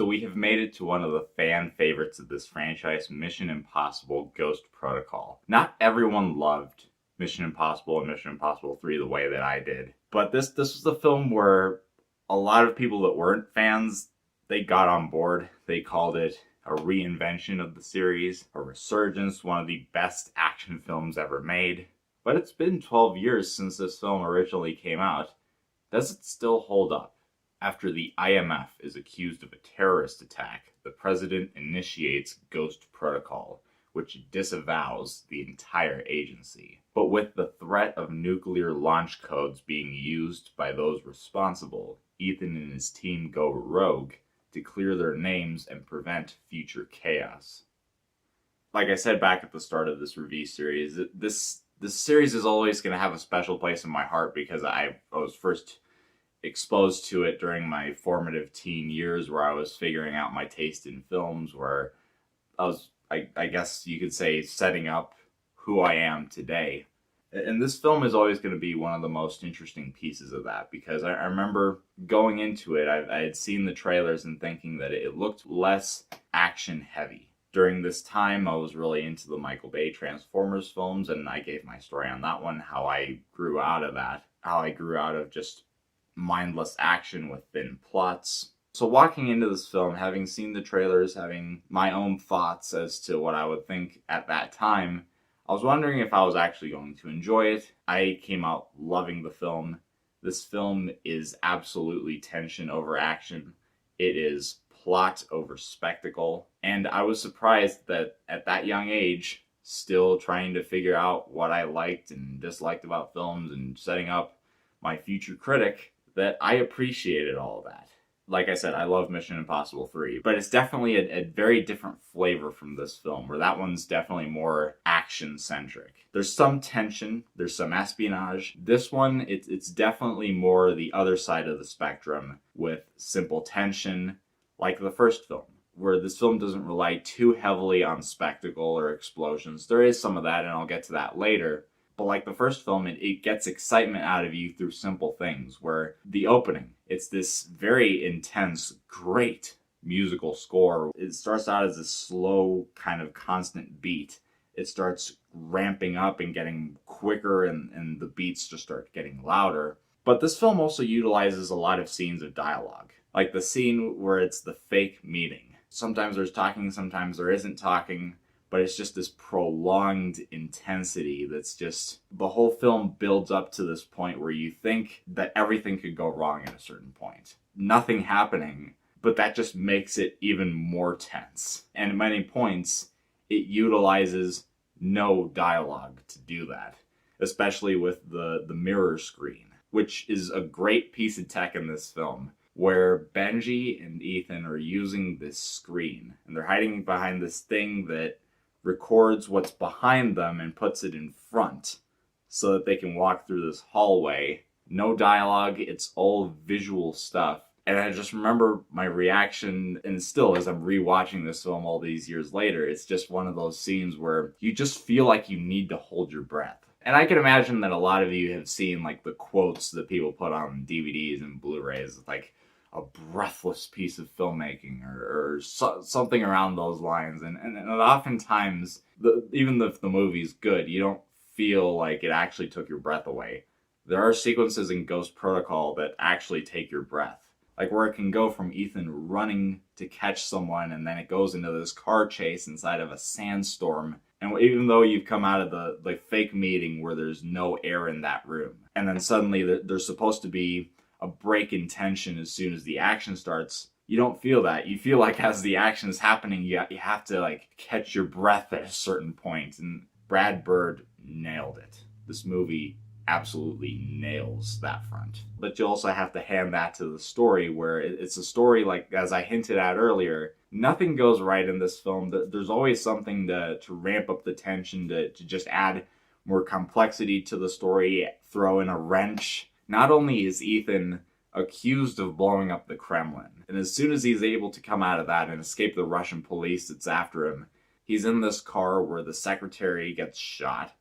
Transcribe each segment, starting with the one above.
we have made it to one of the fan favorites of this franchise, Mission Impossible Ghost Protocol. Not everyone loved Mission Impossible and Mission Impossible 3 the way that I did. But this was the film where a lot of people that weren't fans, they got on board. They called it a reinvention of the series, a resurgence, one of the best action films ever made. But it's been 12 years since this film originally came out. Does it still hold up? After the IMF is accused of a terrorist attack, the president initiates Ghost Protocol, which disavows the entire agency. But with the threat of nuclear launch codes being used by those responsible, Ethan and his team go rogue to clear their names and prevent future chaos. Like I said back at the start of this review series, this series is always going to have a special place in my heart because I was first exposed to it during my formative teen years where I was figuring out my taste in films, where I guess you could say, setting up who I am today. And this film is always going to be one of the most interesting pieces of that, because I remember going into it, I had seen the trailers and thinking that it looked less action heavy. During this time, I was really into the Michael Bay Transformers films, and I gave my story on that one, how I grew out of that, how I grew out of just mindless action with thin plots. So walking into this film, having seen the trailers, having my own thoughts as to what I would think at that time, I was wondering if I was actually going to enjoy it. I came out loving the film. This film is absolutely tension over action. It is plot over spectacle. And I was surprised that at that young age, still trying to figure out what I liked and disliked about films and setting up my future critic, that I appreciated all of that. Like I said, I love Mission Impossible 3, but it's definitely a very different flavor from this film, where that one's definitely more action-centric. There's some tension, there's some espionage. This one, it's definitely more the other side of the spectrum, with simple tension, like the first film, where this film doesn't rely too heavily on spectacle or explosions. There is some of that, and I'll get to that later. But like the first film, it gets excitement out of you through simple things, where the opening, it's this very intense, great musical score. It starts out as a slow, kind of constant beat. It starts ramping up and getting quicker, and the beats just start getting louder. But this film also utilizes a lot of scenes of dialogue. Like the scene where it's the fake meeting. Sometimes there's talking, sometimes there isn't talking. But it's just this prolonged intensity that's just, the whole film builds up to this point where you think that everything could go wrong at a certain point. Nothing happening, but that just makes it even more tense. And at many points, it utilizes no dialogue to do that, especially with the mirror screen, which is a great piece of tech in this film, where Benji and Ethan are using this screen, and they're hiding behind this thing that records what's behind them and puts it in front so that they can walk through this hallway. No dialogue, it's all visual stuff. And I just remember my reaction, and still as I'm rewatching this film all these years later, it's just one of those scenes where you just feel like you need to hold your breath. And I can imagine that a lot of you have seen like the quotes that people put on DVDs and Blu-rays, like a breathless piece of filmmaking or something around those lines. And oftentimes, even if the movie's good, you don't feel like it actually took your breath away. There are sequences in Ghost Protocol that actually take your breath. Like where it can go from Ethan running to catch someone, and then it goes into this car chase inside of a sandstorm. And even though you've come out of the fake meeting where there's no air in that room, and then suddenly there's supposed to be a break in tension as soon as the action starts, you don't feel that. You feel like as the action is happening, you have to like catch your breath at a certain point. And Brad Bird nailed it. This movie absolutely nails that front. But you also have to hand that to the story, where it's a story, like as I hinted at earlier, nothing goes right in this film. There's always something to ramp up the tension, to just add more complexity to the story, throw in a wrench. Not only is Ethan accused of blowing up the Kremlin, and as soon as he's able to come out of that and escape the Russian police that's after him, he's in this car where the secretary gets shot,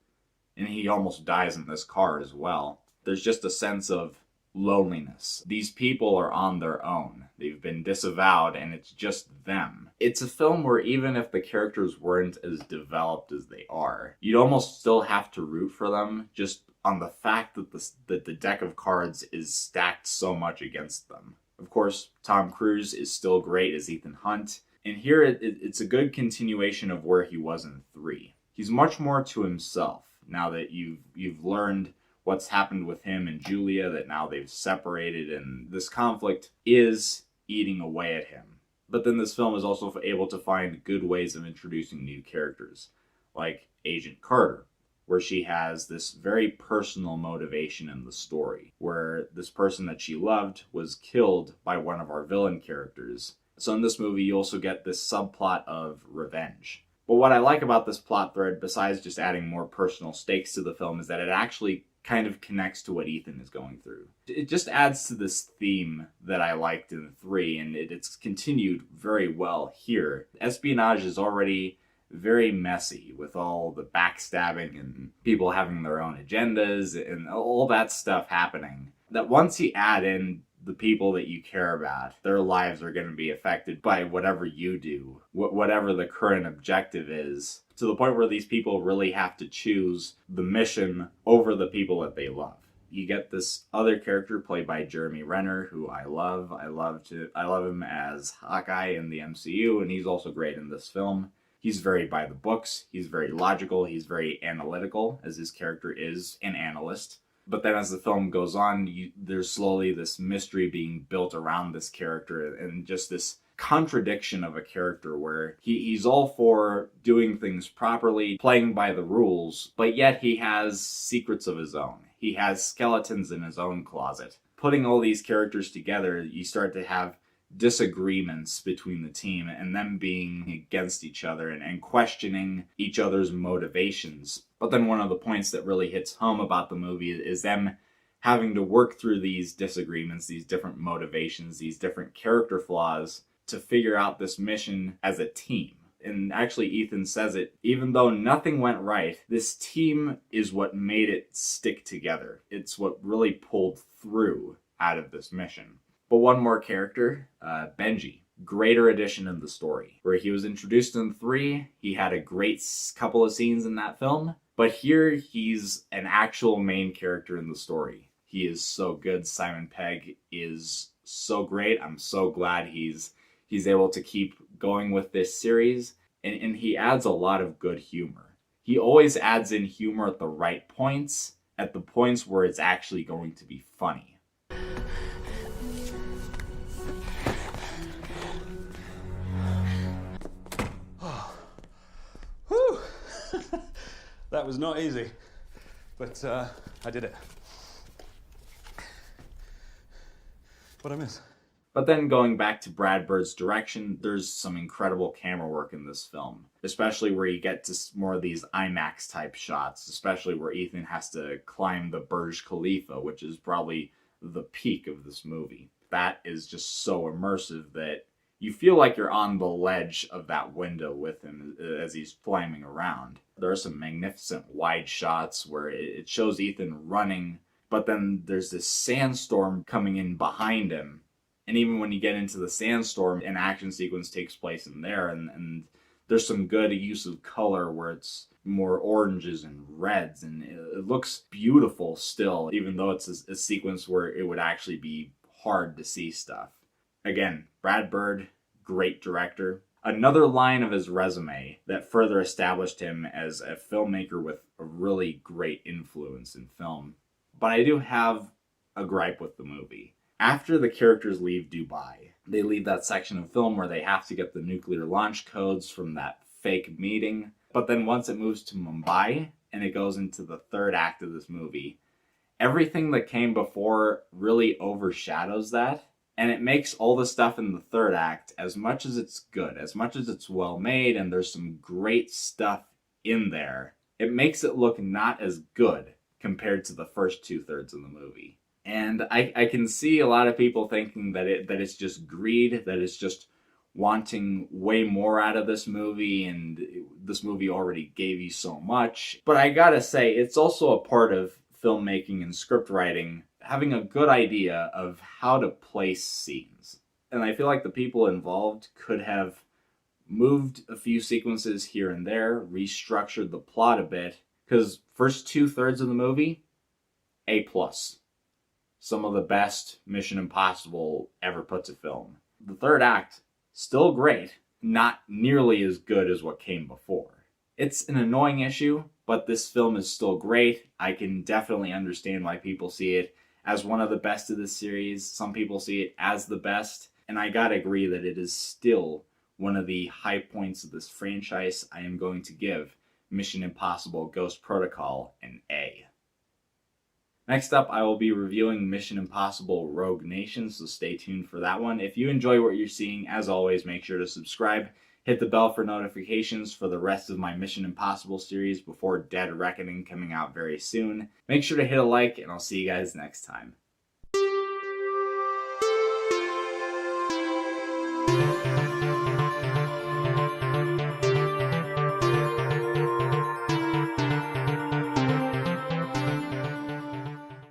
and he almost dies in this car as well. There's just a sense of loneliness. These people are on their own. They've been disavowed and it's just them. It's a film where even if the characters weren't as developed as they are, you'd almost still have to root for them just on the fact that the deck of cards is stacked so much against them. Of course, Tom Cruise is still great as Ethan Hunt, and here it's a good continuation of where he was in 3. He's much more to himself now that you've learned what's happened with him and Julia, that now they've separated and this conflict is eating away at him. But then this film is also able to find good ways of introducing new characters, like Agent Carter, where she has this very personal motivation in the story, where this person that she loved was killed by one of our villain characters. So in this movie, you also get this subplot of revenge. But what I like about this plot thread, besides just adding more personal stakes to the film, is that it actually kind of connects to what Ethan is going through. It just adds to this theme that I liked in 3, and it's continued very well here. Espionage is already very messy with all the backstabbing and people having their own agendas and all that stuff happening. That once you add in the people that you care about, their lives are going to be affected by whatever you do, whatever the current objective is, to the point where these people really have to choose the mission over the people that they love. You get this other character played by Jeremy Renner, who I love. I love him as Hawkeye in the MCU, and he's also great in this film. He's very by the books, he's very logical, he's very analytical, as his character is an analyst. But then as the film goes on, there's slowly this mystery being built around this character, and just this contradiction of a character where he's all for doing things properly, playing by the rules, but yet he has secrets of his own. He has skeletons in his own closet. Putting all these characters together, you start to have disagreements between the team and them being against each other and questioning each other's motivations. But then one of the points that really hits home about the movie is them having to work through these disagreements, these different motivations, these different character flaws to figure out this mission as a team. And actually Ethan says it, even though nothing went right, this team is what made it stick together. It's what really pulled through out of this mission. But one more character, Benji. Greater addition in the story. Where he was introduced in 3, he had a great couple of scenes in that film. But here, he's an actual main character in the story. He is so good. Simon Pegg is so great. I'm so glad he's able to keep going with this series. And he adds a lot of good humor. He always adds in humor at the right points, at the points where it's actually going to be funny. That was not easy, but I did it. What'd I miss? But then going back to Brad Bird's direction, there's some incredible camera work in this film, especially where you get to more of these IMAX type shots, especially where Ethan has to climb the Burj Khalifa, which is probably the peak of this movie. That is just so immersive that you feel like you're on the ledge of that window with him as he's climbing around. There are some magnificent wide shots where it shows Ethan running, but then there's this sandstorm coming in behind him. And even when you get into the sandstorm, an action sequence takes place in there, and there's some good use of color where it's more oranges and reds, and it looks beautiful still, even though it's a sequence where it would actually be hard to see stuff. Again, Brad Bird, great director. Another line of his resume that further established him as a filmmaker with a really great influence in film. But I do have a gripe with the movie. After the characters leave Dubai, they leave that section of film where they have to get the nuclear launch codes from that fake meeting. But then once it moves to Mumbai and it goes into the third act of this movie, everything that came before really overshadows that. And it makes all the stuff in the third act, as much as it's good, as much as it's well made, and there's some great stuff in there, it makes it look not as good compared to the first 2/3 of the movie. And I can see a lot of people thinking that it's just greed, that it's just wanting way more out of this movie, and this movie already gave you so much. But I gotta say, it's also a part of filmmaking and script writing having a good idea of how to place scenes. And I feel like the people involved could have moved a few sequences here and there, restructured the plot a bit, because first 2/3 of the movie, A+. Some of the best Mission Impossible ever put to film. The third act, still great, not nearly as good as what came before. It's an annoying issue, but this film is still great. I can definitely understand why people see it as one of the best of this series. Some people see it as the best, and I gotta agree that it is still one of the high points of this franchise. I am going to give Mission Impossible Ghost Protocol an A. Next up, I will be reviewing Mission Impossible Rogue Nation, so stay tuned for that one. If you enjoy what you're seeing, as always, make sure to subscribe. Hit the bell for notifications for the rest of my Mission Impossible series before Dead Reckoning coming out very soon. Make sure to hit a like, and I'll see you guys next time.